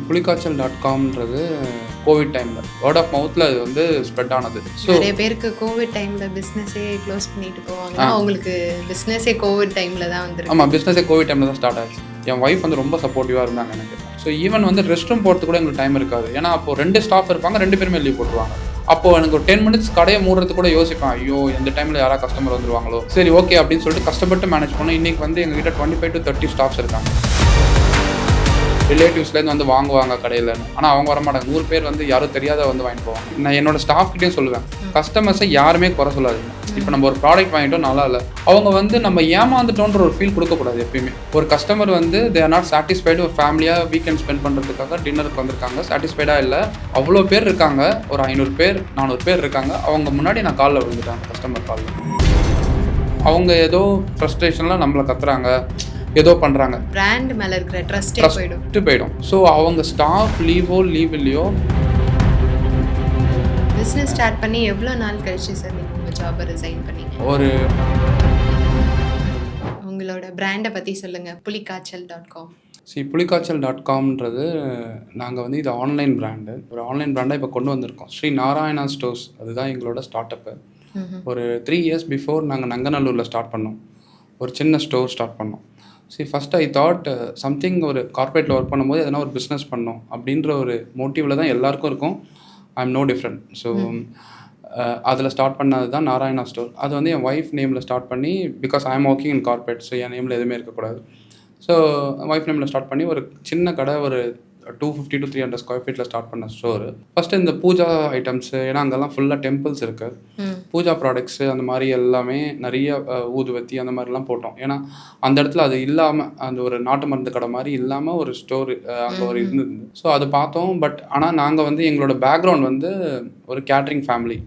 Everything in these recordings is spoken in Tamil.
புலிக்காய்ச்சல்.comன்றது கோவிட் டைமில் வேர்ட் ஆஃப் மவுத்தில் அது வந்து ஸ்ப்ரெட் ஆனது. ஸோ நிறைய பேருக்கு கோவிட் டைமில் பிஸ்னஸே க்ளோஸ் பண்ணிட்டு போவாங்க. அவங்களுக்கு பிஸ்னஸே கோவிட் டைமில் தான் வந்துருக்கு. ஆமாம், பிஸ்னஸே கோவிட் டைமில் தான் ஸ்டார்ட் ஆச்சு. என் ஒய்ஃப் வந்து ரொம்ப சப்போர்ட்டிவாக இருந்தாங்க எனக்கு. ஸோ ஈவன் வந்து ரெஸ்ட் ரூம் போகிறதுக்கு கூட எங்களுக்கு டைம் இருக்காது. ஏன்னா அப்போது 2 ஸ்டாஃப் இருப்பாங்க, 2 பேருமே லீவ் போட்டுருவாங்க. அப்போது எனக்கு ஒரு 10 மினிட்ஸ் கடையை மூடுறது கூட யோசிப்பேன். ஐயோ எந்த டைமில் யாராவது கஸ்டமர் வந்துருவாங்களோ, சரி ஓகே அப்படின்னு சொல்லிட்டு கஷ்டப்பட்டு மேனேஜ் பண்ணோம். இன்றைக்கி வந்து எங்ககிட்ட 25 to 30 ஸ்டாஃப்ஸ் இருக்காங்க. ரிலேட்டிவ்ஸ்லேருந்து வந்து வாங்குவாங்க கடையில். ஆனால் அவங்க வரமாட்டாங்க. 100 பேர் வந்து யாரும் தெரியாத வந்து வாங்கிட்டு போவாங்க. நான் என்னோட ஸ்டாஃப்கிட்டையும் சொல்லுவேன், கஸ்டமர்ஸை யாருமே குறை சொல்லாதீங்க. இப்போ நம்ம ஒரு ப்ராடக்ட் வாங்கிட்டோம் நல்லா இல்லை, அவங்க வந்து நம்ம ஏமாந்துட்டோன்ற ஒரு ஃபீல் கொடுக்கக்கூடாது எப்பயுமே. ஒரு கஸ்டமர் வந்து தே ஆர் நாட் சாட்டிஸ்ஃபைடு. ஒரு ஃபேமிலியாக வீக்கெண்ட் ஸ்பெண்ட் பண்ணுறதுக்காக டின்னருக்கு வந்திருக்காங்க, சாட்டிஸ்ஃபைடாக இல்லை. அவ்வளோ பேர் இருக்காங்க, ஒரு 500 பேர் 400 பேர் இருக்காங்க. அவங்க முன்னாடி நான் காலில் விழுந்துட்டேன், கஸ்டமர் காலில். அவங்க ஏதோ ஃப்ரஸ்ட்ரேஷனில் நம்மளை கத்துறாங்க, ஏதோ பண்ணுறாங்க. பிராண்ட் மேலே இருக்கிற ட்ரஸ்ட்டு போயிடும். ஸோ அவங்க ஸ்டாஃப் லீவ் இல்லையோ. பிஸ்னஸ் ஸ்டார்ட் பண்ணி எவ்வளோ நாள் கழிச்சு சார் நீங்கள் உங்கள் ஜாபை ரிசைன் பண்ணீங்க? உங்களோட பிராண்டை பற்றி சொல்லுங்கள். புலிக்காய்ச்சல்.com. புலிக்காய்ச்சல்.comன்றது நாங்கள் வந்து இது ஆன்லைன் பிராண்டு. ஒரு ஆன்லைன் பிராண்டாக இப்போ கொண்டு வந்திருக்கோம். ஸ்ரீ நாராயணா ஸ்டோர்ஸ், அதுதான் எங்களோட ஸ்டார்ட் அப்பு. ஒரு 3 years பிஃபோர் நாங்கள் நங்கநல்லூரில் ஸ்டார்ட் பண்ணோம். ஒரு சின்ன ஸ்டோர் ஸ்டார்ட் பண்ணோம். ஃபஸ்ட்டு ஐ தாட் சம்திங், ஒரு கார்பரேட்டில் ஒர்க் பண்ணும்போது எதனா ஒரு பிஸ்னஸ் பண்ணோம் அப்படின்ற ஒரு மோட்டிவில் தான் எல்லாருக்கும் இருக்கும். I am no different. So அதில் ஸ்டார்ட் பண்ணது தான் நாராயணா ஸ்டோர். அது வந்து என் ஒய்ஃப் நேமில் ஸ்டார்ட் பண்ணி, because I am working in corporate, so என் நேமில் எதுவுமே இருக்கக்கூடாது. ஸோ ஒய்ஃப் நேமில் ஸ்டார்ட் பண்ணி ஒரு சின்ன கடை, ஒரு 250 to 300 ஸ்கொயர் ஃபீட்டில் ஸ்டார்ட் பண்ண ஸ்டோரு. ஃபஸ்ட்டு இந்த பூஜா ஐட்டம்ஸு, ஏன்னா அங்கெல்லாம் ஃபுல்லாக டெம்பிள்ஸ் இருக்குது, பூஜா ப்ராடக்ட்ஸு அந்த மாதிரி எல்லாமே நிறைய ஊதுவத்தி அந்த மாதிரிலாம் போட்டோம். ஏன்னா அந்த இடத்துல அது இல்லாமல், அந்த ஒரு நாட்டு மருந்து கடை மாதிரி இல்லாமல் ஒரு ஸ்டோரு அங்கே ஒரு இருந்தது. ஸோ அது பார்த்தோம். பட் ஆனால் நாங்கள் வந்து எங்களோட பேக்ரவுண்ட் வந்து ஒரு கேட்ரிங் ஃபேமிலி.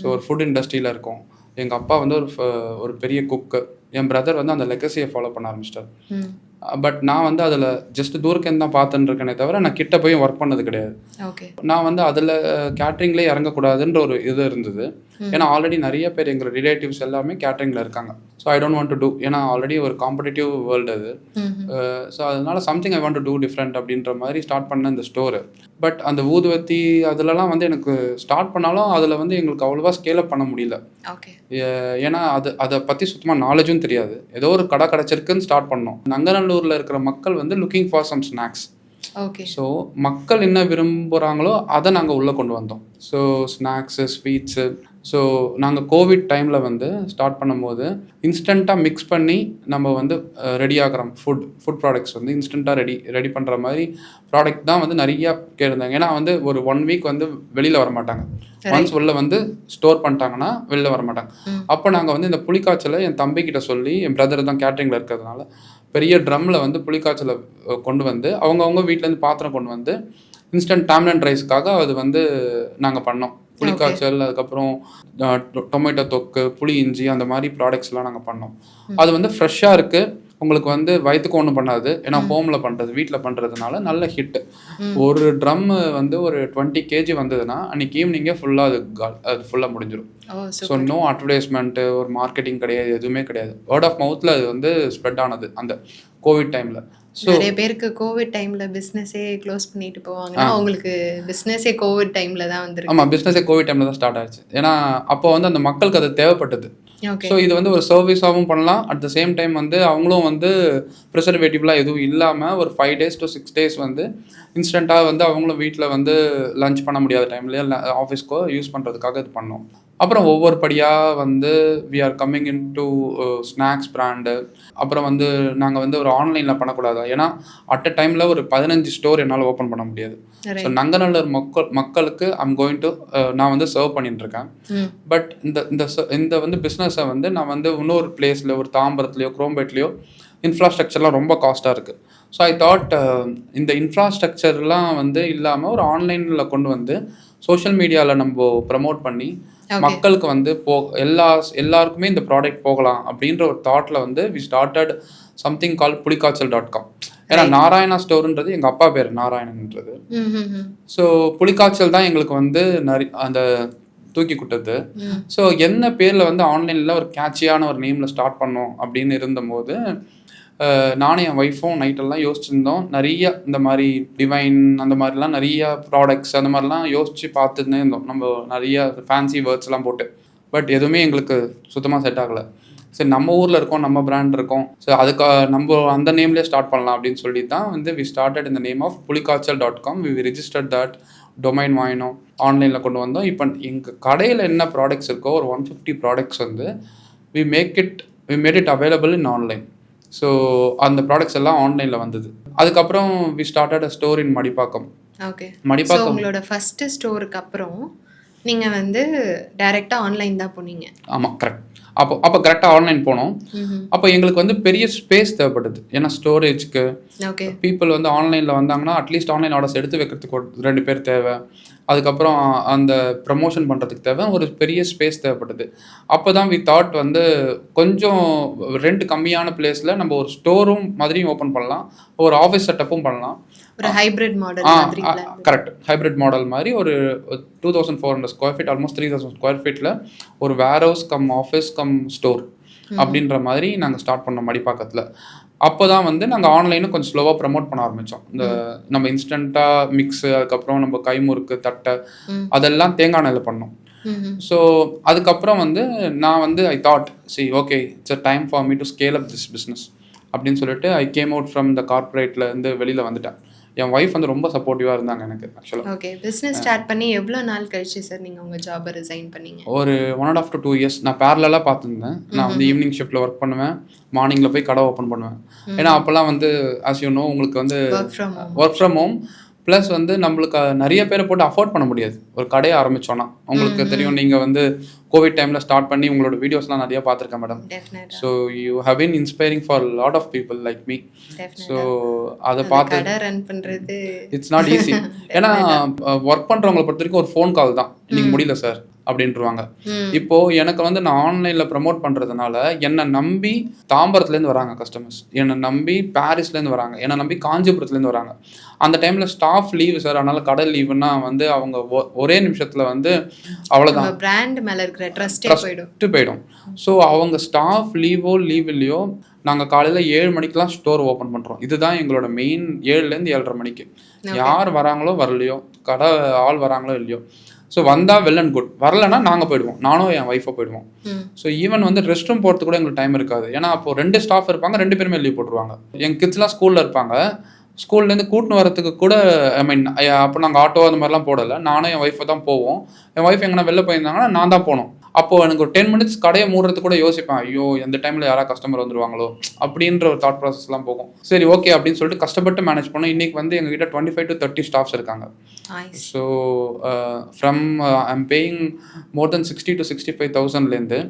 ஸோ ஒரு ஃபுட் இண்டஸ்ட்ரியில் இருக்கோம். எங்கள் அப்பா வந்து ஒரு பெரிய குக்கு. என் பிரதர் வந்து அந்த லெகசியை ஃபாலோ பண்ண ஆரம்பிச்சிட்டார். பட் நான் வந்து அதில் ஜஸ்ட் தூரக்கேந்து தான் பார்த்துன்னு இருக்கேனே தவிர நான் கிட்ட போய் ஒர்க் பண்ணது கிடையாது. நான் வந்து அதில் கேட்ரிங்லேயே இறங்கக்கூடாதுன்ற ஒரு இது இருந்தது. ஏன்னா ஆல்ரெடி நிறைய பேர் எங்கள் ரிலேட்டிவ்ஸ் எல்லாமே கேட்ரிங்கில் இருக்காங்க. So I don't want to do, ஏன்னா ஆல்ரெடி ஒரு காம்படிட்டிவ் வேர்ல்டு அது. ஸோ அதனால something I want to do different அப்படின்ற மாதிரி ஸ்டார்ட் பண்ண இந்த ஸ்டோரு. பட் அந்த ஊதுவத்தி அதிலலாம் வந்து எனக்கு ஸ்டார்ட் பண்ணாலும் அதில் வந்து எங்களுக்கு அவ்வளோவா ஸ்கேல் அப் பண்ண முடியல. ஏன்னா அதை பற்றி சுத்தமாக நாலேஜும் தெரியாது. ஏதோ ஒரு கடை கிடச்சிருக்குன்னு ஸ்டார்ட் பண்ணோம். நங்கநல்லூரில் இருக்கிற மக்கள் வந்து looking for some snacks. So மக்கள் என்ன விரும்புகிறாங்களோ அதை நாங்கள் உள்ளே கொண்டு வந்தோம். So snacks, sweets. ஸோ நாங்கள் கோவிட் டைமில் வந்து ஸ்டார்ட் பண்ணும்போது இன்ஸ்டண்ட்டாக மிக்ஸ் பண்ணி நம்ம வந்து ரெடி ஆகிறோம். ஃபுட் ப்ராடக்ட்ஸ் வந்து இன்ஸ்டண்ட்டாக ரெடி பண்ணுற மாதிரி ப்ராடக்ட் தான் வந்து நிறையா கேட்டிருந்தாங்க. ஏன்னா வந்து ஒரு 1 week வந்து வெளியில் வர மாட்டாங்க. ஒன்ஸ் உள்ள வந்து ஸ்டோர் பண்ணிட்டாங்கன்னா வெளில வர மாட்டாங்க. அப்போ நாங்கள் வந்து இந்த புலிக்காய்ச்சலை என் தம்பிக்கிட்ட சொல்லி, என் பிரதர் தான் கேட்ரிங்கில் இருக்கிறதுனால பெரிய ட்ரம்மில் வந்து புலிக்காய்ச்சலை கொண்டு வந்து அவங்கவுங்க வீட்டிலேருந்து பாத்திரம் கொண்டு வந்து இன்ஸ்டன்ட் டாம்லன் ரைஸ்க்காக அது வந்து நாங்கள் பண்ணோம். புலிக்காய்ச்சல், அதுக்கப்புறம் டொமேட்டோ தொக்கு, புளி இஞ்சி, அந்த மாதிரி ப்ராடக்ட்ஸ்லாம் நாங்கள் பண்ணோம். அது வந்து ஃப்ரெஷ்ஷாக இருக்குது, உங்களுக்கு வந்து வயிற்றுக்கு ஒன்றும் பண்ணாது. ஏன்னா ஹோமில் பண்ணுறது, வீட்டில் பண்ணுறதுனால நல்ல ஹிட்டு. ஒரு ட்ரம் வந்து ஒரு 20 kg வந்ததுன்னா அன்றைக்கி ஈவினிங்கே ஃபுல்லாக அது ஃபுல்லாக முடிஞ்சிடும். ஸோ நோ அட்வர்டைஸ்மெண்ட்டு, ஒரு மார்க்கெட்டிங் கிடையாது, எதுவுமே கிடையாது. வேர்ட் ஆஃப் மவுத்தில் அது வந்து ஸ்ப்ரெட் ஆனது அந்த கோவிட் டைமில். நிறைய பேருக்கு கோவிட் டைமில் பிஸ்னஸே க்ளோஸ் பண்ணிட்டு போவாங்க. அவங்களுக்கு பிஸ்னஸே கோவிட் டைமில் தான் வந்துருக்கு. ஆமாம், பிஸ்னஸே கோவிட் டைமில் தான் ஸ்டார்ட் ஆச்சு. ஏன்னா அப்போ வந்து அந்த மக்களுக்கு அது தேவைப்பட்டது. ஸோ இது வந்து ஒரு சர்வீஸாகவும் பண்ணலாம். அட் த சேம் டைம் வந்து அவங்களும் வந்து ப்ரிசர்வேட்டிவ்லாம் எதுவும் இல்லாமல் ஒரு 5 days to 6 days வந்து இன்ஸ்டண்ட்டாக வந்து அவங்களும் வீட்டில் வந்து லஞ்ச் பண்ண முடியாத டைம்லேயே ஆஃபீஸ்க்கோ யூஸ் பண்ணுறதுக்காக இது பண்ணோம். அப்புறம் ஒவ்வொரு படியாக வந்து we are coming into snacks brand. அப்புறம் வந்து நாங்கள் வந்து ஒரு ஆன்லைனில் பண்ணக்கூடாது. ஏன்னா அட் அ டைமில் ஒரு 15 ஸ்டோர் என்னால் ஓப்பன் பண்ண முடியாது. ஸோ நங்கநல்லூர் மக்களுக்கு ஐம் கோயிங் டு நான் வந்து சர்வ் பண்ணிட்டுருக்கேன். பட் இந்த வந்து பிஸ்னஸை வந்து நான் வந்து இன்னொரு பிளேஸில், ஒரு தாம்பரத்துலையோ குரோம்பேட்லேயோ இன்ஃப்ராஸ்ட்ரக்சர்லாம் ரொம்ப காஸ்ட்டாக இருக்குது. ஸோ ஐ தாட் இந்த இன்ஃப்ராஸ்ட்ரக்சர்லாம் வந்து இல்லாமல் ஒரு ஆன்லைனில் கொண்டு வந்து சோஷியல் மீடியாவில் நம்ம ப்ரமோட் பண்ணி மக்களுக்கு வந்து எல்லாருக்குமே இந்த ப்ராடக்ட் போகலாம் அப்படின்ற ஒரு தாட்டில் வந்து வி ஸ்டார்டட் சம்திங் கால் புலிக்காய்ச்சல்.com. ஏன்னா நாராயணா ஸ்டோருன்றது எங்கள் அப்பா பேர் நாராயணன்ன்றது. ஸோ புலிக்காய்ச்சல் தான் எங்களுக்கு வந்து அந்த தூக்கி கொடுத்தது. ஸோ என்ன பேரில் வந்து ஆன்லைனில் ஒரு கேட்சியான ஒரு நேமில் ஸ்டார்ட் பண்ணோம் அப்படின்னு இருந்தபோது நானும் என் ஒய்ஃபும் நைட்டெல்லாம் யோசிச்சுருந்தோம். நிறைய இந்த மாதிரி டிவைன் அந்த மாதிரிலாம் நிறைய ப்ராடக்ட்ஸ் அந்த மாதிரிலாம் யோசித்து பார்த்துன்னே இருந்தோம். நம்ம நிறைய ஃபேன்சி வேர்ட்ஸ்லாம் போட்டு. பட் எதுவுமே எங்களுக்கு சுத்தமாக செட் ஆகலை. சரி, நம்ம ஊரில் இருக்கோம், நம்ம பிராண்ட் இருக்கோம், ஸோ அதுக்கு நம்ம அந்த நேம்லேயே ஸ்டார்ட் பண்ணலாம் அப்படின்னு சொல்லி தான் வந்து வி ஸ்டார்டட் இந்த நேம் ஆஃப் புலிக்காய்ச்சல்.com. வி ரிஜிஸ்டர்ட் தட் டொமைன் வாங்கினோம், ஆன்லைனில் கொண்டு வந்தோம். இப்போ எங்கள் கடையில் என்ன ப்ராடக்ட்ஸ் இருக்கோ ஒரு 150 ப்ராடக்ட்ஸ் வந்து we made it available in online. So அந்த ப்ராடக்ட்ஸ் எல்லாம் ஆன்லைனில் வந்தது. அதுக்கப்புறம் we started a store in Madipakkam. Okay. Madipakkam உங்களோட ஃபர்ஸ்ட் ஸ்டோருக்கு அப்புறம் நீங்கள் வந்து டைரெக்டாக ஆன்லைன் தான் போனீங்க? ஆமாம், கரெக்ட். அப்போ கரெக்டாக ஆன்லைன் போனோம். அப்போ எங்களுக்கு வந்து பெரிய ஸ்பேஸ் தேவைப்படுது. ஏன்னா ஸ்டோரேஜ்க்கு பீப்புள் வந்து ஆன்லைனில் வந்தாங்கன்னா அட்லீஸ்ட் ஆன்லைன் ஆர்டர்ஸ் எடுத்து வைக்கிறதுக்கு 2 பேர் தேவை. அதுக்கப்புறம் அந்த ப்ரமோஷன் பண்ணுறதுக்கு தேவை ஒரு பெரிய ஸ்பேஸ் தேவைப்படுது. அப்போ தான் வி தாட் வந்து கொஞ்சம் ரெண்ட் கம்மியான பிளேஸில் நம்ம ஒரு ஸ்டோர் ரூம் மாதிரியும் ஓப்பன் பண்ணலாம், ஒரு ஆஃபீஸ் செட்டப்பும் பண்ணலாம். ஒரு ஹைப்ரிட் மாடல் மாதிரி. கரெக்ட், ஹைப்ரிட் மாடல் மாதிரி ஒரு 2400 ஸ்கொயர் ஃபீட், ஆல்மோஸ்ட் 3000 ஸ்கொயர் ஃபீட்டில் ஒரு warehouse cum office cum store அப்படின்ற மாதிரி நாங்கள் ஸ்டார்ட் பண்ணோம் மடிப்பாக்கத்தில். அப்போ தான் வந்து நாங்கள் ஆன்லைனும் கொஞ்சம் ஸ்லோவாக ப்ரமோட் பண்ண ஆரம்பித்தோம். இந்த நம்ம இன்ஸ்டண்ட்டாக மிக்ஸு, அதுக்கப்புறம் நம்ம கைமுறுக்கு, தட்டை, அதெல்லாம் தேங்காய் எண்ணெயில் பண்ணோம். ஸோ அதுக்கப்புறம் வந்து நான் வந்து I thought okay it's a time for me to scale up this business அப்படின்னு சொல்லிட்டு I came out from the கார்பரேட்டில் இருந்து வெளியில் வந்துட்டேன். என் ஒய்ஃப் வந்து ரொம்ப சப்போர்ட்டிவாக இருந்தாங்க எனக்கு ஆக்சுவலாக. ஓகே. பிஸ்னஸ் ஸ்டார்ட் பண்ணி எவ்வளோ நாள் கழிச்சு சார் நீங்கள் உங்கள் ஜாபை ரிசைன் பண்ணீங்க? ஒரு 1.5 to 2 years நான் பேரலாக பார்த்துருந்தேன். நான் வந்து ஈவினிங் ஷிஃப்ட்டில் ஒர்க் பண்ணுவேன், மார்னிங்கில் போய் கடை ஓப்பன் பண்ணுவேன். ஏன்னா அப்போல்லாம் வந்து ஆஸ் யூ நோ உங்களுக்கு வந்து ஒர்க் ஃப்ரம் ஹோம் ப்ளஸ் வந்து நம்மளுக்கு நிறைய பேரை போட்டு அஃபோர்ட் பண்ண முடியாது ஒரு கடையை ஆரம்பித்தோன்னா. உங்களுக்கு தெரியும், நீங்கள் வந்து கோவிட் டைமில் ஸ்டார்ட் பண்ணி உங்களோட வீடியோஸ்லாம் நிறையா பார்த்துருக்கேன் madam. So you have been inspiring for lot of people like me. So அதை பார்த்து ரன் பண்ணுறது இட்ஸ் நாட் ஈஸி. ஏன்னா ஒர்க் பண்ணுறவங்களை பொறுத்த வரைக்கும் ஒரு ஃபோன் கால் தான், நீங்கள் முடியல சார் அப்படின்ட்டுருவாங்க. இப்போ எனக்கு வந்து நான் ஆன்லைனில் ப்ரமோட் பண்ணுறதுனால என்னை நம்பி தாம்பரத்துலேருந்து வராங்க கஸ்டமர்ஸ், என்னை நம்பி பாரிஸ்லேருந்து வராங்க, என்னை நம்பி காஞ்சிபுரத்துலேருந்து வராங்க. அந்த டைமில் ஸ்டாஃப் லீவு சார், அதனால கடை லீவுன்னா வந்து அவங்க ஒரே நிமிஷத்தில் வந்து அவ்வளோதான், பிராண்ட் மேலே இருக்கிற ட்ரஸ்ட்டு போயிடும். ஸோ அவங்க ஸ்டாஃப் லீவோ லீவ் இல்லையோ நாங்கள் காலையில் 7 மணிக்கெலாம் ஸ்டோர் ஓப்பன் பண்ணுறோம். இதுதான் எங்களோட மெயின். 7லேருந்து 7:30 மணிக்கு யார் வராங்களோ வரலையோ, கடை ஆள் வராங்களோ இல்லையோ, ஸோ வந்தால் வெல் அண்ட் குட், வரலைன்னா நாங்கள் போயிடுவோம், நானும் என் ஒய்ஃபை போயிடுவோம். ஸோ ஈவன் வந்து ரெஸ்ட் ரூம் போகிறதுக்கு கூட எங்களுக்கு டைம் இருக்காது. ஏன்னா அப்போது 2 ஸ்டாஃப் இருப்பாங்க, 2 பேருமே லீவ் போட்டுருவாங்க. எங்கள் கிட்ஸ்லாம் ஸ்கூலில் இருப்பாங்க, ஸ்கூல்லேருந்து கூட்டின்னு வரத்துக்கு கூட அப்போ நாங்கள் ஆட்டோ அந்த மாதிரிலாம் போடலை, நானும் என் ஒய்ஃபை தான் போவோம். என் ஒய்ஃப் எங்கன்னா வெளில போயிருந்தாங்கன்னா நான் தான் போகணும். அப்போது எனக்கு ஒரு 10 minutes கடையை மூடுறதுக்கு கூட யோசிப்பேன், ஐயோ எந்த டைமில் யாராவது கஸ்டமர் வந்துருவாங்களோ அப்படின்ற ஒரு தாட் ப்ராசஸ்லாம் போகும். சரி ஓகே அப்படின்னு சொல்லிட்டு கஷ்டப்பட்டு மேனேஜ் பண்ணோம். இன்றைக்கி வந்து எங்ககிட்ட 25 to 30 ஸ்டாஃப்ஸ் இருக்காங்க. So from I'm paying more then 60 to 65,000லேருந்து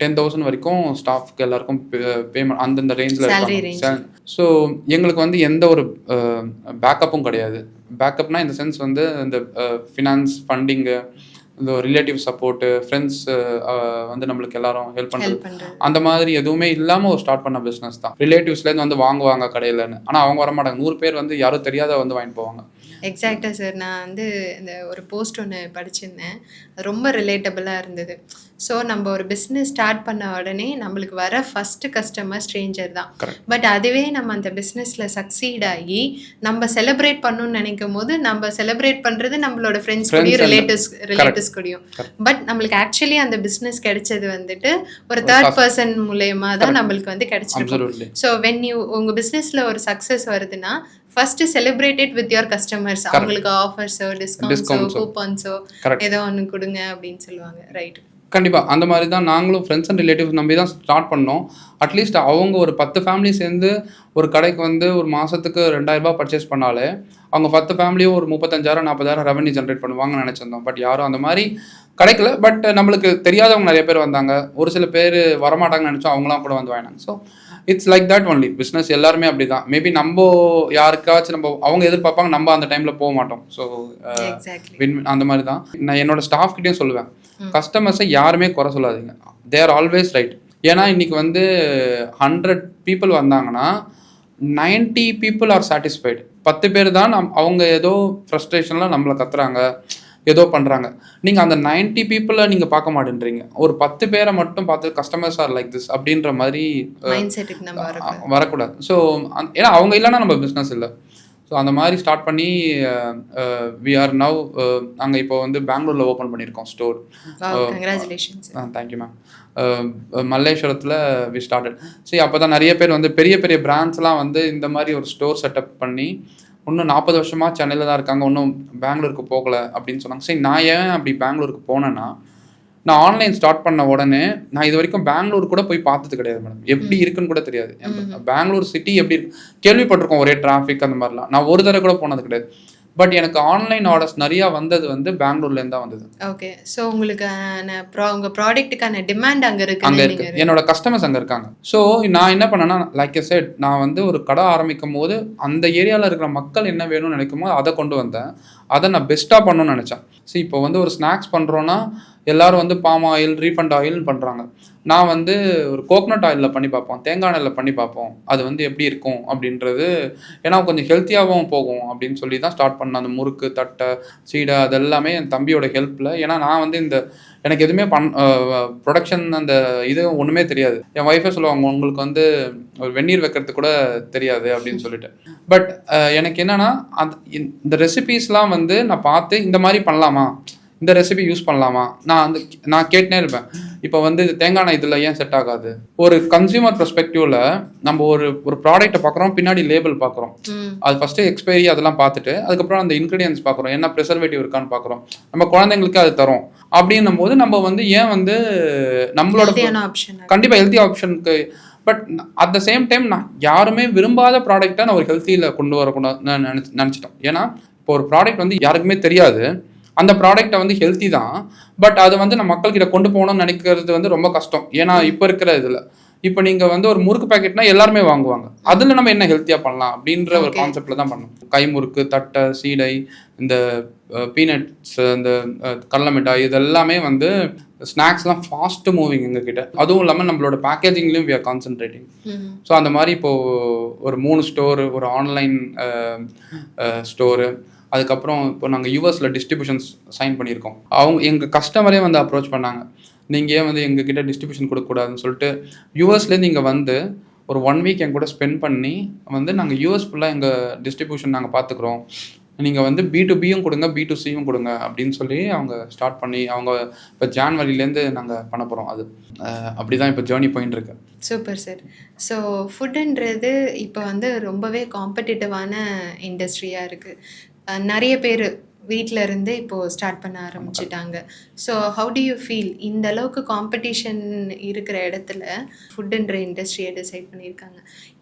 10,000 வரைக்கும் ஸ்டாஃப்க்கு எல்லாருக்கும் பேமெண்ட் அந்தந்த ரேஞ்சில் இருக்காங்க. ஸோ எங்களுக்கு வந்து எந்த ஒரு பேக்கப்பும் கிடையாது. பேக்கப்னா இந்த சென்ஸ் வந்து இந்த ஃபினான்ஸ் ஃபண்டிங்கு, இந்த ரிலேட்டிவ் சப்போர்ட்டு, ஃப்ரெண்ட்ஸ் வந்து நம்மளுக்கு எல்லாரும் ஹெல்ப் பண்ணுறது, அந்த மாதிரி எதுவுமே இல்லாமல் ஒரு ஸ்டார்ட் பண்ண பிஸ்னஸ் தான். ரிலேட்டிவ்ஸ்லேருந்து வந்து வாங்குவாங்க கடையிலன்னு, ஆனால் அவங்க வரமாட்டாங்க. 100 பேர் வந்து யாரும் தெரியாத வந்து வாங்கிட்டு போவாங்க. எக்ஸாக்டாக சார். நான் வந்து இந்த ஒரு போஸ்ட் ஒன்று படிச்சிருந்தேன், ரொம்ப ரிலேட்டபிளாக இருந்தது. ஸோ நம்ம ஒரு பிஸ்னஸ் ஸ்டார்ட் பண்ண உடனே நம்மளுக்கு வர ஃபஸ்ட்டு கஸ்டமர் ஸ்ட்ரேஞ்சர் தான். பட் அதுவே நம்ம அந்த பிஸ்னஸில் சக்சீட் ஆகி நம்ம செலிப்ரேட் பண்ணணும்னு நினைக்கும் போது நம்ம செலிப்ரேட் பண்ணுறது நம்மளோட ஃப்ரெண்ட்ஸ் கூடயும் ரிலேட்டிவ்ஸ் கூடயும். பட் நம்மளுக்கு ஆக்சுவலி அந்த பிஸ்னஸ் கிடைச்சது வந்துட்டு ஒரு தேர்ட் பர்சன் மூலயமா தான் நம்மளுக்கு வந்து கிடைச்சிருக்கு. ஸோ வென் யூ உங்கள் பிஸ்னஸில் ஒரு சக்ஸஸ் வருதுன்னா first celebrate it with your customers. அவங்களுக்கு ஆஃபர்ஸோ டிஸ்கவுண்ட்ஸோ கூப்பன்ஸோ ஏதோ ஒன்று கொடுங்க அப்படின்னு சொல்லுவாங்க. ரைட், கண்டிப்பாக அந்த மாதிரி தான் நாங்களும் ஃப்ரெண்ட்ஸ் அண்ட் ரிலேட்டிவ்ஸ் நம்பி தான் ஸ்டார்ட் பண்ணோம். அட்லீஸ்ட் அவங்க ஒரு 10 ஃபேமிலி சேர்ந்து ஒரு கடைக்கு வந்து ஒரு மாதத்துக்கு 2,000 ரூபாய் பர்ச்சேஸ் பண்ணாலே அவங்க 10 ஃபேமிலியும் ஒரு 35,000 40,000 ரெவன்யூ ஜென்ரேட் பண்ணுவாங்கன்னு நினச்சிருந்தோம். பட் யாரும் அந்த மாதிரி கிடைக்கல. பட் நம்மளுக்கு தெரியாதவங்க நிறைய பேர் வந்தாங்க, ஒரு சில பேர் வரமாட்டாங்கன்னு நினச்சோம், அவங்களாம் கூட வந்து வாங்கினாங்க. So it's like that only. Business எல்லாருமே அப்படி தான். மேபி நம்ம யாருக்காச்சும் நம்ம அவங்க எதிர்பார்ப்பாங்க, நம்ம அந்த டைமில் போக மாட்டோம். ஸோ அந்த மாதிரி தான் நான் என்னோட ஸ்டாஃப் கிட்டேயும் சொல்லுவேன், கஸ்டமர்ஸை யாருமே குறை சொல்லாதீங்க, தே ஆர் ஆல்வேஸ் ரைட். ஏன்னா இன்றைக்கி வந்து 100 people வந்தாங்கன்னா 90 people ஆர் சாட்டிஸ்ஃபைடு. 10 பேர் தான் அவங்க ஏதோ ஃப்ரஸ்ட்ரேஷனில் நம்மளை கத்துறாங்க, ஏதோ பண்ணுறாங்க. நீங்கள் அந்த 90 பீப்புளை நீங்கள் பார்க்க மாட்டேன்றீங்க. ஒரு 10 பேரை மட்டும் பார்த்து கஸ்டமர்ஸ் ஆர் லைக் திஸ் அப்படின்ற மாதிரி மைண்ட் செட்டுக்கு நம்ம வரக்கூடாது. ஸோ ஏன்னா அவங்க இல்லைன்னா நம்ம பிஸ்னஸ் இல்லை. ஸோ அந்த மாதிரி ஸ்டார்ட் பண்ணி வி ஆர் நவ் நாங்கள் இப்போ வந்து பெங்களூரில் ஓப்பன் பண்ணியிருக்கோம் ஸ்டோர். கங்க்ராச்சுலேஷன்ஸ். Thank you ma'am. மல்லேஸ்வரத்தில் வி ஸ்டார்டட். சரி, அப்போ தான் நிறைய பேர் வந்து பெரிய பெரிய பிராண்ட்ஸ்லாம் வந்து இந்த மாதிரி ஒரு ஸ்டோர் செட்டப் பண்ணி இன்னும் 40 வருஷமாக சென்னையில் தான் இருக்காங்க, இன்னும் பெங்களூருக்கு போகலை அப்படின்னு சொன்னாங்க. சரி, நான் ஏன் அப்படி பெங்களூருக்கு போனேன்னா, நான் ஆன்லைன் ஸ்டார்ட் பண்ண உடனே நான் இது வரைக்கும் பெங்களூர் கூட போய் பார்த்தது கிடையாது மேடம். எப்படி இருக்குன்னு கூட தெரியாது. பெங்களூர் சிட்டி எப்படி இருக்கு கேள்விப்பட்டிருக்கோம், ஒரே டிராஃபிக் அந்த மாதிரிலாம். நான் ஒரு தடவை கூட போனது கிடையாது. பட் எனக்கு ஆன்லைன் ஆர்டர்ஸ் நிறையா வந்தது வந்து பெங்களூர்லேருந்து தான் வந்தது. ஓகே. ஸோ உங்களுக்கு உங்கள் ப்ராடக்ட்டுக்கான டிமாண்ட் அங்கே இருக்குது. அங்கே இருக்குது, என்னோட கஸ்டமர்ஸ் அங்கே இருக்காங்க. ஸோ நான் என்ன பண்ணேன்னா, லைக் எ செட், நான் வந்து ஒரு கடை ஆரம்பிக்கும் போது அந்த ஏரியாவில் இருக்கிற மக்கள் என்ன வேணும்னு நினைக்குமோ அதை கொண்டு வந்தேன். அதை நான் பெஸ்ட்டாக பண்ணணும்னு நினச்சேன். சரி, இப்போ வந்து ஒரு ஸ்நாக்ஸ் பண்ணுறோன்னா எல்லோரும் வந்து பாம் ஆயில், ரீஃபண்ட் ஆயில்னு பண்ணுறாங்க. நான் வந்து ஒரு கோகனட் ஆயிலில் பண்ணி பார்ப்போம், தேங்காய் எண்ணெயில் பண்ணி பார்ப்போம், அது வந்து எப்படி இருக்கும் அப்படின்றது. ஏன்னா கொஞ்சம் ஹெல்த்தியாகவும் போகும் அப்படின்னு சொல்லி தான் ஸ்டார்ட் பண்ணேன். அந்த முறுக்கு, தட்டை, சீடை அதெல்லாமே என் தம்பியோட ஹெல்ப்பில். ஏன்னா நான் வந்து எனக்கு எதுவுமே ப்ரொடக்ஷன் அந்த இது ஒன்றுமே தெரியாது. என் ஒய்ஃபே சொல்லுவாங்க, உங்களுக்கு வந்து ஒரு வெந்நீர் வைக்கிறது கூட தெரியாது அப்படின்னு சொல்லிட்டு. பட் எனக்கு என்னென்னா, இந்த ரெசிபீஸ்லாம் வந்து நான் பார்த்து இந்த மாதிரி பண்ணலாமா, இந்த ரெசிபி யூஸ் பண்ணலாமா, நான் கேட்டுனே இருப்பேன். இப்போ வந்து தேங்காய் எண்ணெய் இதில் ஏன் செட் ஆகாது. ஒரு கன்சியூமர் பெர்ஸ்பெக்டிவ்ல நம்ம ஒரு ப்ராடக்ட்டை பார்க்குறோம், பின்னாடி லேபிள் பார்க்குறோம். அது ஃபஸ்ட்டு எக்ஸ்பைரி அதெல்லாம் பார்த்துட்டு அதுக்கப்புறம் அந்த இன்க்ரீடியன்ஸ் பார்க்குறோம், என்ன ப்ரிசர்வேட்டிவ் இருக்கான்னு பார்க்குறோம். நம்ம குழந்தைங்களுக்கு அது தரோம். அப்படின்னும் போது நம்ம வந்து ஏன் வந்து நம்மளோட கண்டிப்பாக ஹெல்த்தி ஆப்ஷனுக்கு. But at the same time நான் யாருமே விரும்பாத ப்ராடக்டை நான் ஒரு ஹெல்த்தியில் கொண்டு வரக்கூடாது நினச்சிட்டோம். ஏன்னா இப்போ ஒரு ப்ராடக்ட் வந்து யாருக்குமே தெரியாது, அந்த ப்ராடக்டை வந்து ஹெல்த்தி தான், பட் அதை வந்து நம்ம மக்கள்கிட்ட கொண்டு போகணும்னு நினைக்கிறது வந்து ரொம்ப கஷ்டம். ஏன்னா இப்போ இருக்கிற இதில் இப்போ நீங்கள் வந்து ஒரு முறுக்கு பேக்கெட்னா எல்லாருமே வாங்குவாங்க, அதில் நம்ம என்ன ஹெல்த்தியாக பண்ணலாம் அப்படின்ற ஒரு கான்செப்டில் தான் பண்ணோம். கை முறுக்கு, தட்டை, சீடை, இந்த பீனட்ஸ், இந்த கடலை மிட்டாய், இதெல்லாமே வந்து ஸ்நாக்ஸ்லாம் ஃபாஸ்ட்டு மூவிங் எங்ககிட்ட. அதுவும் இல்லாமல் நம்மளோட பேக்கேஜிங்லேயும் வி ஆர் கான்சென்ட்ரேட்டிங். ஸோ அந்த மாதிரி இப்போது ஒரு 3 ஸ்டோரு, ஒரு ஆன்லைன் ஸ்டோரு, அதுக்கப்புறம் இப்போ நாங்கள் யூஎஸில் டிஸ்ட்ரிபியூஷன்ஸ் சைன் பண்ணியிருக்கோம். எங்கள் கஸ்டமரே வந்து அப்ரோச் பண்ணாங்க, நீங்கள் ஏன் வந்து எங்ககிட்ட டிஸ்ட்ரிபியூஷன் கொடுக்கக்கூடாதுன்னு சொல்லிட்டு. யூஎஸ்லேருந்து இங்கே வந்து ஒரு 1 வீக் என் கூட ஸ்பெண்ட் பண்ணி வந்து நாங்கள் யூஎஸ் ஃபுல்லாக எங்கள் டிஸ்ட்ரிபியூஷன் நாங்கள் பார்த்துக்குறோம், நீங்கள் வந்து B2Bயும் கொடுங்க, B2Cயும் கொடுங்க அப்படின்னு சொல்லி அவங்க ஸ்டார்ட் பண்ணி அவங்க இப்போ ஜான்வரிலேருந்து நாங்கள் பண்ண போகிறோம். அது அப்படி தான் இப்போ ஜேர்னி போயின்னு இருக்கு. Super sir. ஸோ ஃபுட்டுன்றது இப்போ வந்து ரொம்பவே காம்படிட்டிவான இண்டஸ்ட்ரியாக இருக்குது. நிறைய பேர் வீட்டில் இருந்து இப்போது ஸ்டார்ட் பண்ண ஆரம்பிச்சிட்டாங்க. So how to you feel, இந்த அளவுக்கு காம்படிஷன் இருக்கிற இடத்துல ஃபுட்டுன்ற இண்டஸ்ட்ரியை டிசைட் பண்ணியிருக்காங்க,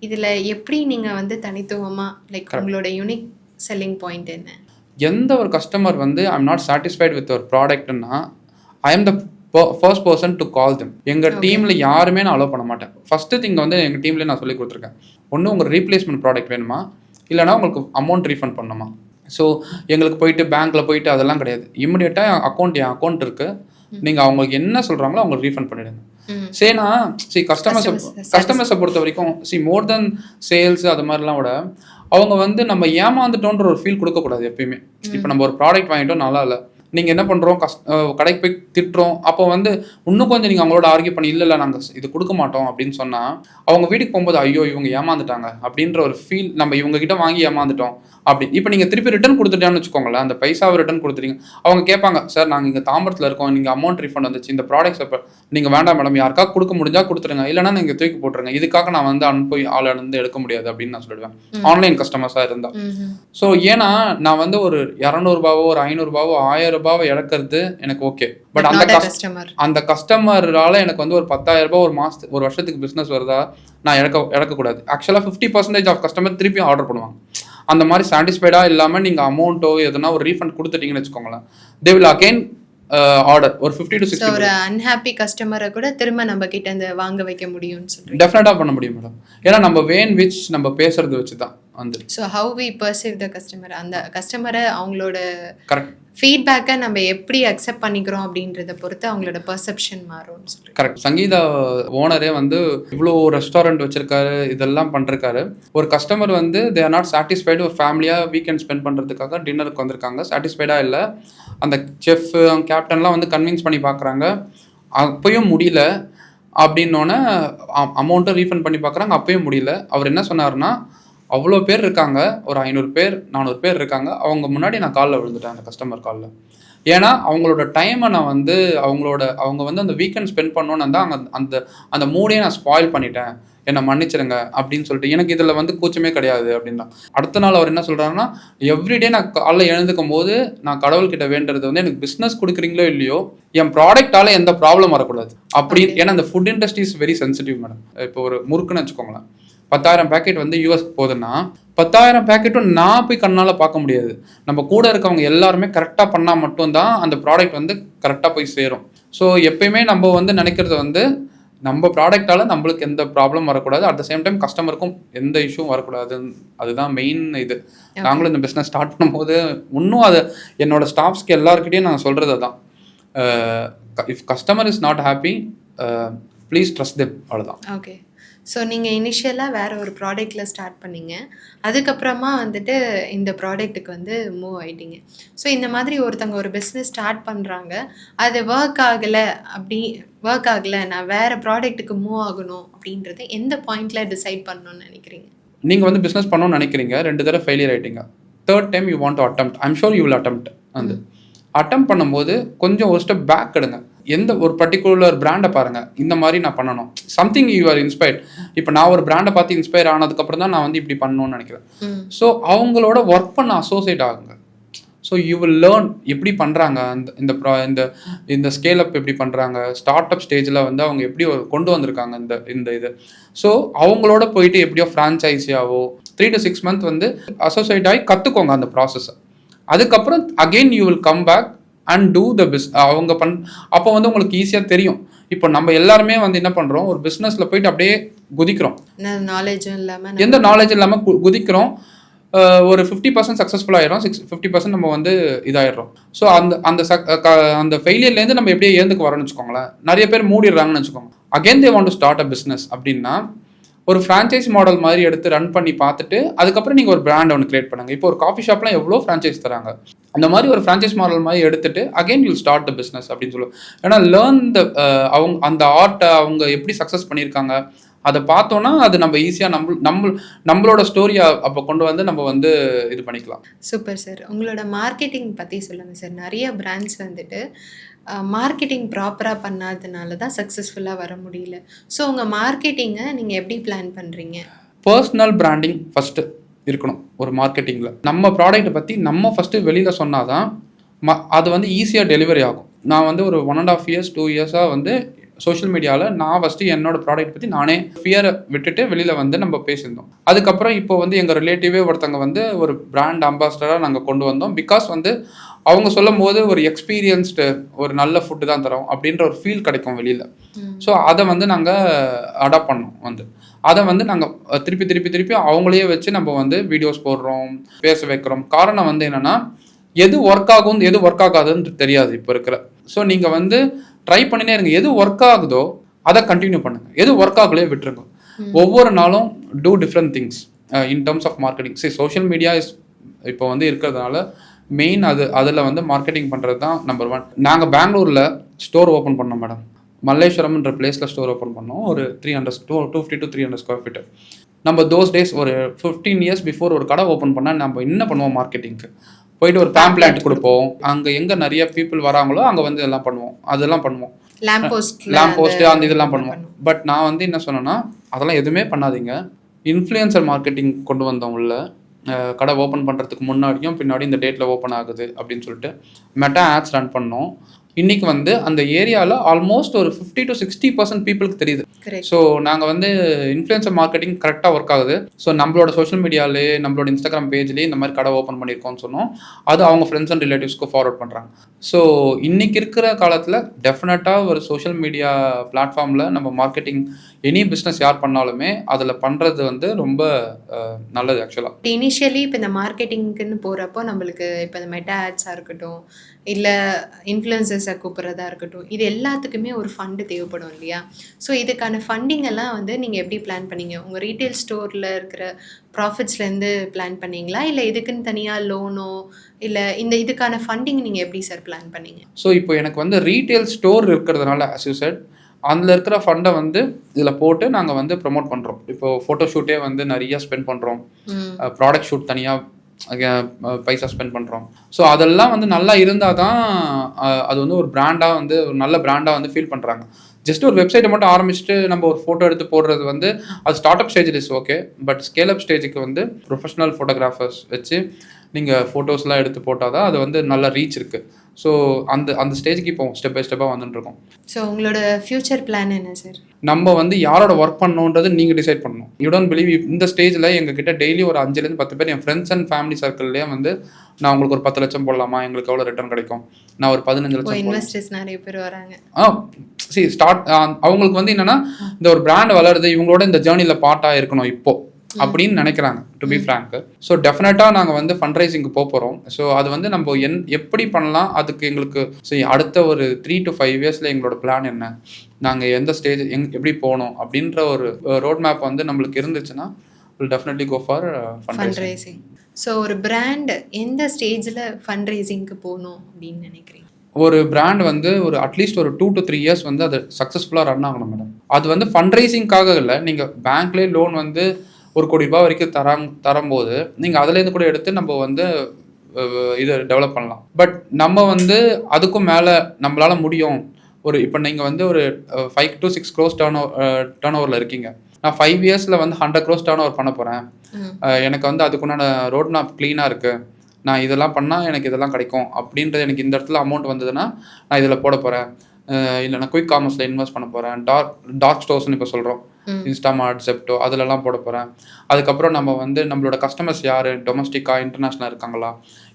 இதில் எப்படி நீங்கள் வந்து தனித்துவமாக லைக் உங்களோட யூனிக் செல்லிங் பாயிண்ட் என்ன? எந்த ஒரு கஸ்டமர் வந்து I am not satisfied with ஒரு ப்ராடக்ட்னா I am the first person to call them. எங்கள் டீமில் யாருமே நான் அலோவ் பண்ண மாட்டேன். ஃபஸ்ட்டு திங் வந்து எங்கள் டீம்லேயே நான் சொல்லி கொடுத்துருக்கேன், ஒன்று உங்களுக்கு ரீப்ளேஸ்மெண்ட் ப்ராடக்ட் வேணுமா, இல்லைனா உங்களுக்கு அமௌண்ட் ரீஃபண்ட் பண்ணணுமா. ஸோ எங்களுக்கு போயிட்டு பேங்க்கில் போயிட்டு அதெல்லாம் கிடையாது. இம்மிடியேட்டாக என் அக்கௌண்ட் இருக்குது, நீங்கள் அவங்களுக்கு என்ன சொல்கிறாங்களோ அவங்களுக்கு ரீஃபண்ட் பண்ணிவிடுங்க. சரிண்ணா, கஸ்டமர்ஸை பொறுத்த வரைக்கும் மோர் தென் சேல்ஸ் அது மாதிரிலாம் விட அவங்க வந்து நம்ம ஏமாந்துட்டோன்ற ஒரு ஃபீல் கொடுக்கக்கூடாது எப்பயுமே. இப்போ நம்ம ஒரு ப்ராடக்ட் வாங்கிட்டோம், நல்லா இல்லை, நீங்கள் என்ன பண்ணுறோம், கடைக்கு போய் திட்டுறோம், அப்போ வந்து இன்னும் கொஞ்சம் நீங்கள் அவங்களோட ஆர்கியூ பண்ணி இல்லை நாங்கள் இது கொடுக்க மாட்டோம் அப்படின்னு சொன்னால் அவங்க வீட்டுக்கு போகும்போது ஐயோ இவங்க ஏமாந்துட்டாங்க அப்படின்ற ஒரு ஃபீல், நம்ம இவங்ககிட்ட வாங்கி ஏமாந்துட்டோம் அப்படி. இப்போ நீங்கள் திருப்பி ரிட்டர்ன் கொடுத்துட்டான்னு வச்சுக்கோங்களேன், அந்த பைசாவை ரிட்டர்ன் கொடுத்துட்டீங்க, அவங்க கேட்பாங்க, சார் நாங்கள் இங்கே தாம்பரத்தில் இருக்கோம், நீங்கள் அமௌண்ட் ரீஃபண்ட் வந்துச்சு, இந்த ப்ராடக்ட்ஸ் இப்போ நீங்கள் வேண்டாம் மேடம், யாருக்காக கொடுக்க முடிஞ்சால் கொடுத்துருங்க, இல்லைனா நீங்கள் தூக்கி போட்டுருங்க, இதுக்காக நான் வந்து அனுப்பி ஆளை வந்து எடுக்க முடியாது அப்படின்னு நான் சொல்லிடுவேன் ஆன்லைன் கஸ்டமர்ஸாக இருந்தால். ஸோ ஏன்னா நான் வந்து ஒரு 200 ஒரு 500 1000 இழக்கிறது எனக்கு ஓகே, பட் அந்த கஸ்டமரால் எனக்கு வந்து ஒரு 10,000 ஒரு மாதத்துக்கு ஒரு வருஷத்துக்கு பிஸ்னஸ் வருதா, நான் இழக்கக்கூடாது. ஆக்சுவலாக 50% ஆஃப் கஸ்டமர் திருப்பி ஆர்டர் பண்ணுவாங்க. அந்த மாதிரி சாட்டிஸ்ஃபைடாக இல்லாமல் நீங்கள் அமௌண்ட்டோ எதுனா ஒரு ரீஃபண்ட் கொடுத்துட்டீங்கன்னு வச்சுக்கோங்களேன், தே வில் அகைன் ஆர்டர் ஒரு 50 to 60. ஒரு அன்ஹாப்பி கஸ்டமரை கூட திரும்ப நம்ம கிட்ட இந்த வாங்க வைக்க முடியும்னு சொல்றீங்க. டெஃபினட்டாக பண்ண முடியும் மேடம். ஏன்னா நம்ம வேன் விச் நம்ம பேசுறது வச்சு தான் வந்து. So how we perceive the customer, அந்த கஸ்டமரை அவங்களோட கரெக்ட் ஃபீட்பேக்கை நம்ம எப்படி அக்செப்ட் பண்ணிக்கிறோம் அப்படின்றத பொறுத்து அவங்களோட பெர்செப்ஷன் மாறும்னு சொல்கிறேன். கரெக்ட். சங்கீதா ஓனரே வந்து இவ்வளோ ரெஸ்டாரண்ட் வச்சிருக்காரு, இதெல்லாம் பண்ணிருக்காரு. ஒரு கஸ்டமர் வந்து தே ஆர் நாட் சாட்டிஸ்ஃபைடு. ஒரு ஃபேமிலியாக வீக்கெண்ட் ஸ்பெண்ட் பண்ணுறதுக்காக டின்னருக்கு வந்திருக்காங்க, சாட்டிஸ்ஃபைடாக இல்லை. அந்த செஃப் கேப்டன்லாம் வந்து கன்வின்ஸ் பண்ணி பார்க்குறாங்க, அப்பயும் முடியல. அப்படின்னோடனே அமௌண்ட்டை ரீஃபண்ட் பண்ணி பார்க்குறாங்க, அப்பயும் முடியல. அவர் என்ன சொன்னார்னா, அவ்வளோ பேர் இருக்காங்க, ஒரு 500 பேர் 400 பேர் இருக்காங்க, அவங்க முன்னாடி நான் காலில் விழுந்துட்டேன், அந்த கஸ்டமர் காலில். ஏன்னா அவங்களோட டைமை நான் வந்து அவங்க வந்து அந்த வீக்கெண்ட் ஸ்பெண்ட் பண்ணோன்னு தான் அந்த அந்த மூடையை நான் ஸ்பாயில் பண்ணிட்டேன், என்னை மன்னிச்சிருங்க அப்படின்னு சொல்லிட்டு. எனக்கு இதில் வந்து கூச்சமே கிடையாது அப்படின்னா. அடுத்த நாள் அவர் என்ன சொல்கிறாருன்னா, எவ்ரிடே நான் காலைல எழுந்துக்கும் போது நான் கடவுள்கிட்ட வேண்டுறது வந்து எனக்கு பிஸ்னஸ் கொடுக்குறீங்களோ இல்லையோ என் ப்ராடக்டால் எந்த ப்ராப்ளம் வரக்கூடாது அப்படி. ஏன்னா அந்த food industry is very sensitive madam. இப்போ ஒரு முறுக்குன்னு வச்சுக்கோங்களேன், 10,000 பேக்கெட் வந்து யூஎஸ்க்கு போகுதுன்னா 10,000 பேக்கெட்டும் நான் போய் கண்ணால் பார்க்க முடியாது. நம்ம கூட இருக்கவங்க எல்லாருமே கரெக்டாக பண்ணால் மட்டும்தான் அந்த ப்ராடக்ட் வந்து கரெக்டாக போய் சேரும். ஸோ எப்பயுமே நம்ம வந்து நினைக்கிறது வந்து நம்ம ப்ராடக்டால் நம்மளுக்கு எந்த ப்ராப்ளம் வரக்கூடாது, அட் த சேம் டைம் கஸ்டமருக்கும் எந்த இஷ்யூவும் வரக்கூடாது. அதுதான் மெயின் இது. நாங்களும் இந்த பிஸ்னஸ் ஸ்டார்ட் பண்ணும்போது இன்னும் அது என்னோட ஸ்டாஃப்ஸ்க்கு எல்லாருக்கிட்டையும் நான் சொல்கிறது தான், if customer is not happy please trust them, அவ்வளோதான். ஓகே. ஸோ நீங்கள் இனிஷியலாக வேறு ஒரு ப்ராடக்டில் ஸ்டார்ட் பண்ணீங்க, அதுக்கப்புறமா வந்துட்டு இந்த ப்ராடக்ட்டுக்கு வந்து மூவ் ஆகிட்டீங்க. ஸோ இந்த மாதிரி ஒருத்தவங்க ஒரு பிஸ்னஸ் ஸ்டார்ட் பண்ணுறாங்க, அது ஒர்க் ஆகலை, நான் வேறு ப்ராடக்ட்டுக்கு மூவ் ஆகணும் அப்படின்றத எந்த பாயிண்டில் டிசைட் பண்ணணும்னு நினைக்கிறீங்க? நீங்கள் வந்து பிஸ்னஸ் பண்ணணும்னு நினைக்கிறீங்க, 2 தடவை ஃபெயிலியர் ஆகிட்டீங்க, 3rd time you want to attempt. I'm sure you will attempt. வந்து அட்டெம்ப்ட் பண்ணும்போது கொஞ்சம் ஒரு ஸ்டெப் பேக் எடுங்க. எந்த ஒரு பர்டிகுலர் பிராண்டை பாருங்கள், இந்த மாதிரி நான் பண்ணணும், சம்திங் யூ ஆர் இன்ஸ்பயர்ட். இப்போ நான் ஒரு பிராண்டை பார்த்து இன்ஸ்பயர் ஆனதுக்கப்புறம் தான் நான் வந்து இப்படி பண்ணணும்னு நினைக்கிறேன். ஸோ அவங்களோட ஒர்க் பண்ண அசோசியேட் ஆகுங்க. ஸோ யூ வில் லேர்ன் எப்படி பண்ணுறாங்க, இந்த ஸ்கேல் அப் எப்படி பண்ணுறாங்க, ஸ்டார்ட் அப் ஸ்டேஜில் வந்து அவங்க எப்படி கொண்டு வந்திருக்காங்க இந்த இது. ஸோ அவங்களோட போயிட்டு எப்படியோ ஃப்ரான்ச்சைஸியாவோ 3 to 6 months வந்து அசோசியேட் ஆகி கற்றுக்கோங்க அந்த ப்ராசஸை. அதுக்கப்புறம் again you will come back and do the அவங்க அப்போ வந்து உங்களுக்கு ஈஸியாக தெரியும். இப்போ நம்ம எல்லாருமே வந்து என்ன பண்ணுறோம், ஒரு பிஸ்னஸில் போயிட்டு அப்படியே குதிக்கிறோம், நாலேஜும் இல்லாமல், எந்த நாலேஜ் இல்லாமல் குதிக்கிறோம். ஒரு 50% சக்ஸஸ்ஃபுல் ஆகிடும், 50% நம்ம வந்து இதாகிடுறோம். ஸோ அந்த ஃபெயிலியர்லேருந்து நம்ம எப்படியே ஏந்துக்கு வரோம்னு வச்சுக்கோங்களேன். நிறைய பேர் மூடிடுறாங்கன்னு வச்சுக்கோங்க. Again they want to start a business அப்படின்னா ஒரு ஃப்ரான்ச்சைஸ் மாடல் மாதிரி எடுத்து ரன் பண்ணி பார்த்துட்டு அதுக்கப்புறம் நீங்கள் ஒரு பிராண்ட் ஒன்று கிரியேட் பண்ணுங்க. இப்போ ஒரு காஃபி ஷாப்லாம் எவ்வளோ ஃப்ரான்ச்சைஸ் தராங்க, அந்த மாதிரி ஒரு ஃப்ரான்ச்சைஸ் மாடல் மாதிரி எடுத்துட்டு again you'll start the business அப்படின்னு சொல்லுவோம். ஏன்னா லேர்ன் அவங்க அந்த ஆர்ட்டை அவங்க எப்படி சக்ஸஸ் பண்ணியிருக்காங்க அதை பார்த்தோன்னா அது நம்ம ஈஸியாக நம்மளோட ஸ்டோரியை அப்போ கொண்டு வந்து நம்ம வந்து இது பண்ணிக்கலாம். Super sir. உங்களோட மார்க்கெட்டிங் பற்றி சொல்லுங்கள் சார். நிறைய பிராண்ட்ஸ் வந்துட்டு மார்க்கெட்டிங் ப்ராப்பராக பண்ணாததுனால தான் சக்ஸஸ்ஃபுல்லாக வர முடியல. ஸோ உங்கள் மார்க்கெட்டிங்கை நீங்கள் எப்படி பிளான் பண்ணுறீங்க? பர்சனல் பிராண்டிங் ஃபஸ்ட்டு இருக்கணும் ஒரு மார்க்கெட்டிங்கில். நம்ம ப்ராடக்ட்டை பற்றி நம்ம ஃபஸ்ட்டு வெளியில் சொன்னால் தான் அது வந்து ஈஸியாக டெலிவரி ஆகும். நான் வந்து ஒரு 1.5 years 2 yearsஆக வந்து சோஷியல் மீடியாவில் நான் ஃபஸ்ட்டு என்னோட ப்ராடக்ட் பற்றி நானே ஃபியரை விட்டுட்டு வெளியில் வந்து நம்ம பேசியிருந்தோம். அதுக்கப்புறம் இப்போ வந்து எங்கள் ரிலேட்டிவே ஒருத்தங்க வந்து ஒரு பிராண்ட் அம்பாசிடராக நாங்கள் கொண்டு வந்தோம். பிகாஸ் வந்து அவங்க சொல்லும் போது ஒரு எக்ஸ்பீரியன்ஸ்டு ஒரு நல்ல ஃபுட்டு தான் தரோம் அப்படின்ற ஒரு ஃபீல் கிடைக்கும் வெளியில். ஸோ அதை வந்து நாங்கள் அடாப்ட் பண்ணோம். வந்து அதை வந்து நாங்கள் திருப்பி அவங்களையே வச்சு நம்ம வந்து வீடியோஸ் போடுறோம், பேச வைக்கிறோம். காரணம் வந்து என்னென்னா எது ஒர்க் ஆகும் எது ஒர்க் ஆகாதுன்னு தெரியாது இப்போ இருக்கிற. ஸோ நீங்கள் வந்து ட்ரை பண்ணினே இருங்க. எது ஒர்க் ஆகுதோ அதை கண்டினியூ பண்ணுங்க, எது ஒர்க் ஆகலையே விட்டுருங்க. ஒவ்வொரு நாளும் two different things in terms of marketing. சரி, சோஷியல் மீடியா இப்போ வந்து இருக்கிறதுனால மெயின் அதில் வந்து மார்க்கெட்டிங் பண்ணுறது தான் நம்பர் 1. நாங்கள் பெங்களூரில் ஸ்டோர் ஓப்பன் பண்ணோம் மேடம். மல்லேஸ்வரம்ன்ற பிளேஸில் ஸ்டோர் ஓப்பன் பண்ணோம். ஒரு 250 to 300 square feet. நம்ம தோஸ் டேஸ் ஒரு 15 years பிஃபோர் ஒரு கடை ஓப்பன் பண்ணால் நம்ம என்ன பண்ணுவோம், மார்க்கெட்டிங்க்கு போயிட்டு ஒரு பேம்ப்ளேட் கொடுப்போம். அங்கே எங்கே நிறைய பீப்புள் வராங்களோ அங்கே வந்து எல்லாம் பண்ணுவோம், அதெல்லாம் பண்ணுவோம். லேம்ப் போஸ்ட் அந்த இதெல்லாம் பண்ணுவோம். பட் நான் வந்து என்ன சொன்னேன்னா அதெல்லாம் எதுவுமே பண்ணாதீங்க. இன்ஃப்ளூயன்சர் மார்க்கெட்டிங் கொண்டு வந்தோம் உள்ள. கடை ஓப்பன் பண்ணுறதுக்கு முன்னாடியும் பின்னாடி இந்த டேட்டில் ஓப்பன் ஆகுது அப்படின்னு சொல்லிட்டு மெட்டா ஆட்ஸ் ரன் பண்ணோம். இன்னைக்கு வந்து அந்த ஏரியாவில் ஆல்மோஸ்ட் ஒரு 50-60% பீப்புளுக்கு தெரியுது. கரெக்ட். ஸோ நாங்கள் வந்து இன்ஃப்ளூயன்சர் மார்க்கெட்டிங் கரெக்டாக ஒர்க் ஆகுது. ஸோ நம்மளோட சோஷியல் மீடியாலே நம்மளோட இன்ஸ்டாகிராம் பேஜ்லேயே இந்த மாதிரி கடை ஓப்பன் பண்ணியிருக்கோம்னு சொன்னோம். அது அவங்க ஃப்ரெண்ட்ஸ் அண்ட் ரிலேட்டிவ்ஸ்க்கு ஃபார்வர்ட் பண்ணுறாங்க. ஸோ இன்னைக்கு இருக்கிற காலத்தில் டெஃபினட்டாக ஒரு சோஷியல் மீடியா பிளாட்ஃபார்மில் நம்ம மார்க்கெட்டிங் எனி பிஸ்னஸ் யார் பண்ணாலுமே அதில் பண்ணுறது வந்து ரொம்ப நல்லது ஆக்சுவலாக. இனிஷியலி இப்போ இந்த மார்க்கெட்டிங்க்குன்னு போகிறப்போ நம்மளுக்கு இப்போ இந்த மெட்டா ஆட்ஸாக இருக்கட்டும், இல்லை இன்ஃப்ளூயன்சர்ஸை கூப்பிட்றதா இருக்கட்டும், இது எல்லாத்துக்குமே ஒரு ஃபண்டு தேவைப்படும் இல்லையா? ஸோ இதுக்கான ஃபண்டிங் எல்லாம் வந்து நீங்கள் எப்படி பிளான் பண்ணீங்க? உங்கள் ரீட்டைல் ஸ்டோரில் இருக்கிற ப்ராஃபிட்ஸ்லேருந்து பிளான் பண்ணீங்களா, இல்லை இதுக்குன்னு தனியாக லோனோ, இல்லை இதுக்கான ஃபண்டிங் நீங்கள் எப்படி சார் பிளான் பண்ணீங்க? ஸோ இப்போ எனக்கு வந்து ரீட்டைல் ஸ்டோர் இருக்கிறதுனால as you said அதில் இருக்கிற ஃபண்டை வந்து இதில் போட்டு நாங்கள் வந்து ப்ரொமோட் பண்ணுறோம். இப்போது ஃபோட்டோ ஷூட்டே வந்து நிறைய ஸ்பெண்ட் பண்ணுறோம். ப்ராடக்ட் ஷூட் தனியாக பைசா ஸ்பெண்ட் பண்ணுறோம். ஸோ அதெல்லாம் வந்து நல்லா இருந்தால் தான் அது வந்து ஒரு பிராண்டாக வந்து ஒரு நல்ல பிராண்டாக வந்து ஃபீல் பண்ணுறாங்க. ஜஸ்ட் ஒரு வெப்சைட்டை மட்டும் ஆரம்பிச்சுட்டு நம்ம ஒரு ஃபோட்டோ எடுத்து போடுறது வந்து அது ஸ்டார்ட் அப் ஸ்டேஜில் is okay. But scale up ஸ்டேஜுக்கு வந்து ப்ரொஃபஷனல் ஃபோட்டோகிராஃபர்ஸ் வச்சு நீங்கள் ஃபோட்டோஸ்லாம் எடுத்து போட்டால் தான் அது வந்து நல்ல ரீச் இருக்குது. ஸோ அந்த ஸ்டேஜுக்கு இப்போ ஸ்டெப் பை ஸ்டெப்பாக வந்துட்டுருக்கோம். ஸோ உங்களோட ஃப்யூச்சர் பிளான் என்ன சார்? நம்ம வந்து யாரோட ஒர்க் பண்ணணுன்றது நீங்கள் டிசைட் பண்ணணும். யூ டோன்ட் பிலீவ் இந்த ஸ்டேஜில் எங்ககிட்ட டெய்லி ஒரு 5-10 பேர் என் ஃப்ரெண்ட்ஸ் அண்ட் ஃபேமிலி சர்க்கிள்லேயே வந்து நான் உங்களுக்கு ஒரு 10 லட்சம் போடலாமா, எங்களுக்கு எவ்வளோ ரிட்டர்ன் கிடைக்கும், நான் ஒரு 15 லட்சம் இன்வெஸ்டர்ஸ் நிறைய பேர் வராங்க. அவங்களுக்கு வந்து என்னன்னா இந்த ஒரு பிராண்ட் வளருது, இவங்களோட இந்த ஜேர்னியில் பார்ட்டாக இருக்கணும் இப்போ அப்படின்னு நினைக்கிறாங்க டு பி ஃப்ராங்க். ஸோ டெஃபினட்டாக நாங்கள் வந்து ஃபண்ட் ரைசிங்க்கு போகிறோம். ஸோ அது வந்து நம்ம எப்படி பண்ணலாம், அதுக்கு எங்களுக்கு அடுத்த ஒரு 3 to 5 இயர்ஸில் எங்களோட பிளான் என்ன, நாங்கள் எந்த ஸ்டேஜ் எப்படி போகணும் அப்படின்ற ஒரு ரோட் மேப் வந்து நம்மளுக்கு இருந்துச்சுன்னா will definitely go for fund raising. So ஒரு பிராண்ட் எந்த ஸ்டேஜில் ஃபண்ட் ரைசிங்க்கு போகணும் அப்படின்னு நினைக்கிறீங்க? ஒரு பிராண்ட் வந்து ஒரு அட்லீஸ்ட் ஒரு 2 to 3 இயர்ஸ் வந்து அது சக்ஸஸ்ஃபுல்லாக ரன் ஆகணும் மேடம். அது வந்து ஃபண்ட் ரைசிங்காக இல்லை, நீங்கள் பேங்க்லேயே லோன் வந்து 1 கோடி ரூபாய் வரைக்கும் தரும்போது நீங்கள் அதுலேருந்து கூட எடுத்து நம்ம வந்து இதை டெவலப் பண்ணலாம். பட் நம்ம வந்து அதுக்கும் மேலே நம்மளால் முடியும். இப்போ நீங்கள் வந்து ஒரு 5 to 6 crores டர்ன் ஓவரில் இருக்கீங்க. நான் 5 இயர்ஸில் வந்து 100 crores டர்ன் ஓவர் பண்ண போகிறேன். எனக்கு வந்து அதுக்குண்டான ரோட் மேப் க்ளீனாக இருக்குது, நான் இதெல்லாம் பண்ணால் எனக்கு இதெல்லாம் கிடைக்கும் அப்படின்றது எனக்கு இந்த இடத்துல அமௌண்ட் வந்ததுன்னா நான் இதில் போட போகிறேன். இல்லை நான் குயிக் காமர்ஸில் இன்வெஸ்ட் பண்ண போகிறேன். டார்க் ஸ்டோர்ஸ்னு இப்போ சொல்கிறோம், இன்ஸ்டாமார்ட், ஜெப்டோ, அதிலெல்லாம் போட போகிறேன். அதுக்கப்புறம் நம்ம வந்து நம்மளோட கஸ்டமர்ஸ் யார், டொமஸ்டிக்காக இன்டர்நேஷ்னல் இருக்காங்களா,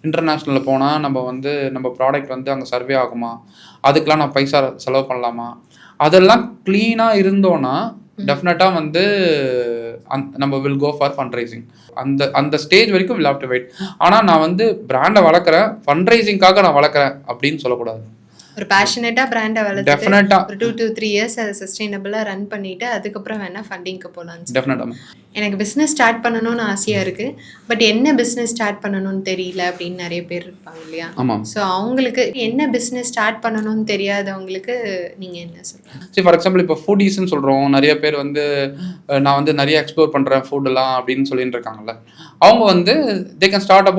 இன்டர்நேஷ்னலில் போனால் நம்ம வந்து நம்ம ப்ராடக்ட் வந்து அங்கே சர்வே ஆகுமா, அதுக்கெலாம் நான் பைசா செலவு பண்ணலாமா, அதெல்லாம் க்ளீனாக இருந்தோன்னா டெஃபினட்டாக வந்து நம்ம will go for fund raising. அந்த ஸ்டேஜ் வரைக்கும் வில் ஹேவ் டு வெயிட். ஆனால் நான் வந்து பிராண்டை வளர்க்குறேன், ஃபண்ட் ரைசிங்காக நான் வளர்க்குறேன் அப்படின்னு சொல்லக்கூடாது. ஒரு பேஷனேட்டாக பிராண்டை வளர்த்து டெஃபினட்டாக ஒரு 2 to 3 இயர்ஸ் அதை சஸ்டைனபிளாக ரன் பண்ணிவிட்டு அதுக்கப்புறம் வேணால் ஃபண்டிங்க்கு போகலாம். டெஃபினட்டாக எனக்கு பிஸ்னஸ் ஸ்டார்ட் பண்ணணும்னு ஆசையாக இருக்குது, பட் என்ன பிஸ்னஸ் ஸ்டார்ட் பண்ணணும்னு தெரியல அப்படின்னு நிறைய பேர் இருப்பாங்க இல்லையா? ஆமாம். ஸோ அவங்களுக்கு என்ன பிஸ்னஸ் ஸ்டார்ட் பண்ணணும்னு தெரியாதவங்களுக்கு நீங்கள் என்ன சொல்லுங்கள்? சரி, ஃபார் எக்ஸாம்பிள் இப்போ ஃபுட்டீஸ்ன்னு சொல்கிறோம், நிறைய பேர் வந்து நான் வந்து நிறைய எக்ஸ்ப்ளோர் பண்ணுறேன் ஃபுட்டெல்லாம் அப்படின்னு சொல்லிட்டு இருக்காங்கல்ல, அவங்க வந்து they can start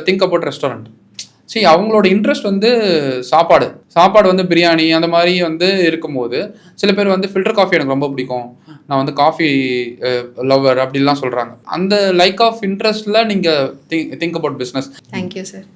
think about restaurant. சரி, அவங்களோட இன்ட்ரெஸ்ட் வந்து சாப்பாடு வந்து பிரியாணி அந்த மாதிரி வந்து இருக்கும்போது சில பேர் வந்து ஃபில்டர் காஃபி எனக்கு ரொம்ப பிடிக்கும், நான் வந்து காஃபி லவ்வர் அப்படிலாம் சொல்கிறாங்க. அந்த லைக் ஆஃப் இன்ட்ரெஸ்ட்டில் நீங்கள் think about business. Thank you sir.